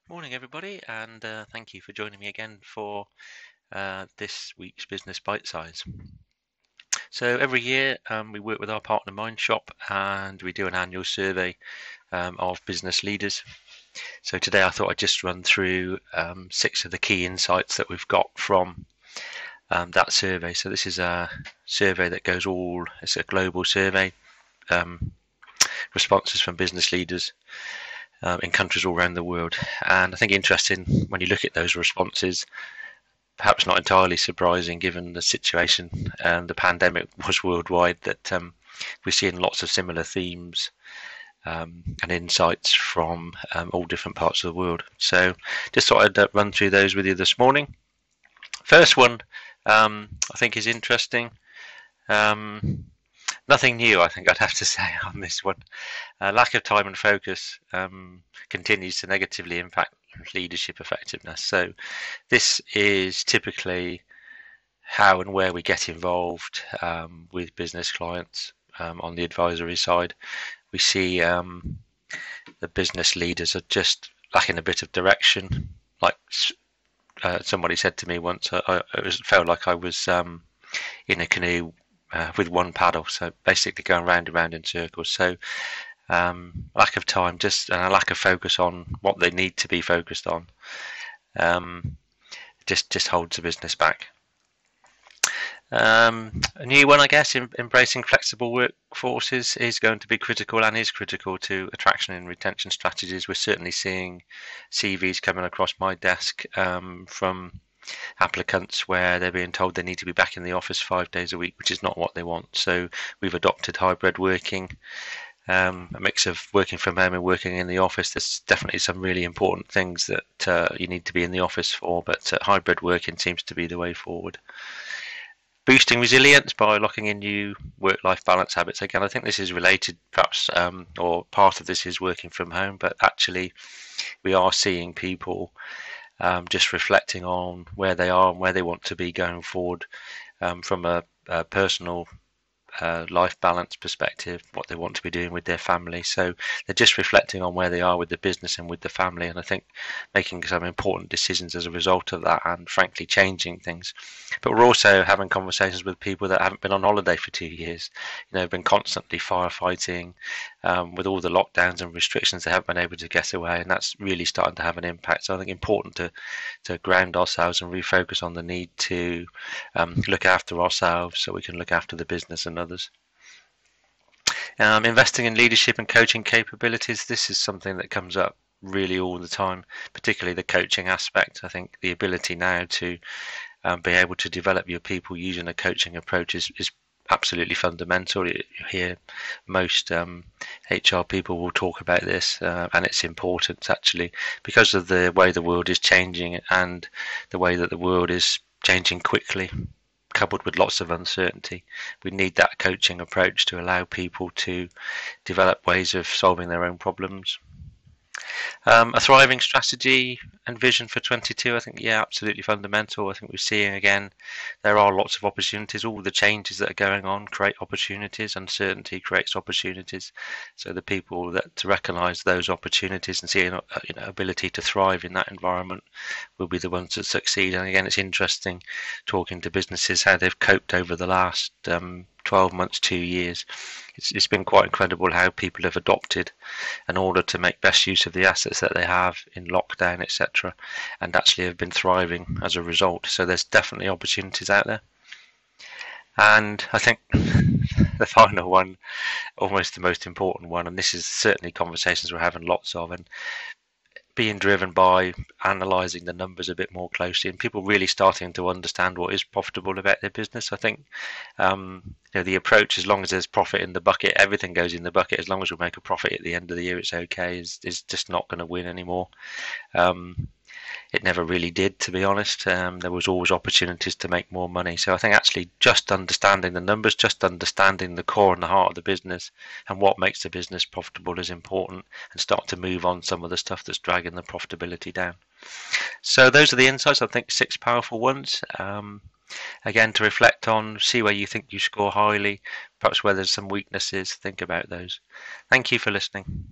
Morning, everybody, and thank you for joining me again for this week's Business Bite Size. So every year we work with our partner Mind Shop and we do an annual survey of business leaders. So today I thought I'd just run through 6 of the key insights that we've got from that survey. So this is a survey that goes it's a global survey, responses from business leaders in countries all around the world. And I think interesting when you look at those responses, perhaps not entirely surprising given the situation and the pandemic was worldwide, that we're seeing lots of similar themes and insights from all different parts of the world. So just thought I'd run through those with you this morning. First one I think is interesting. Nothing new, I think I'd have to say on this one. Lack of time and focus continues to negatively impact leadership effectiveness. So this is typically how and where we get involved with business clients on the advisory side. We see the business leaders are just lacking a bit of direction. Like somebody said to me once, I felt like I was in a canoe with one paddle, so basically going round and round in circles. So lack of time, just and a lack of focus on what they need to be focused on, just holds the business back. A new one, I guess, embracing flexible workforces is going to be critical and is critical to attraction and retention strategies. We're certainly seeing CVs coming across my desk from applicants where they're being told they need to be back in the office 5 days a week, which is not what they want. So we've adopted hybrid working, a mix of working from home and working in the office. There's definitely some really important things that you need to be in the office for, but hybrid working seems to be the way forward. Boosting resilience by locking in new work-life balance habits. Again, I think this is related, perhaps, or part of this is working from home, but actually we are seeing people just reflecting on where they are and where they want to be going forward from a personal life balance perspective, what they want to be doing with their family. So they're just reflecting on where they are with the business and with the family, and I think making some important decisions as a result of that, and frankly changing things. But we're also having conversations with people that haven't been on holiday for 2 years, been constantly firefighting with all the lockdowns and restrictions. They haven't been able to get away, and that's really starting to have an impact. So I think important to ground ourselves and refocus on the need to look after ourselves so we can look after the business and others. Investing in leadership and coaching capabilities. This is something that comes up really all the time, particularly the coaching aspect. I think the ability now to be able to develop your people using a coaching approach is absolutely fundamental. You hear most HR people will talk about this, and it's important actually because of the way the world is changing and the way that the world is changing quickly, coupled with lots of uncertainty. We need that coaching approach to allow people to develop ways of solving their own problems. A thriving strategy and vision for 22, I think, yeah, absolutely fundamental. I think we're seeing again, there are lots of opportunities. All the changes that are going on create opportunities. Uncertainty creates opportunities. So the people that to recognise those opportunities and see an ability to thrive in that environment will be the ones that succeed. And again, it's interesting talking to businesses how they've coped over the last 12 months, 2 years. It's been quite incredible how people have adopted in order to make best use of the assets that they have in lockdown, etc., and actually have been thriving as a result. So there's definitely opportunities out there. And I think the final one, almost the most important one, and this is certainly conversations we're having lots of, and being driven by analysing the numbers a bit more closely and people really starting to understand what is profitable about their business. I think the approach, as long as there's profit in the bucket, everything goes in the bucket. As long as we make a profit at the end of the year, it's okay, is just not going to win anymore. It never really did, to be honest. There was always opportunities to make more money. So I think actually just understanding the numbers, just understanding the core and the heart of the business and what makes the business profitable is important, and start to move on some of the stuff that's dragging the profitability down. So those are the insights, I think 6 powerful ones. Again, to reflect on, see where you think you score highly, perhaps where there's some weaknesses, think about those. Thank you for listening.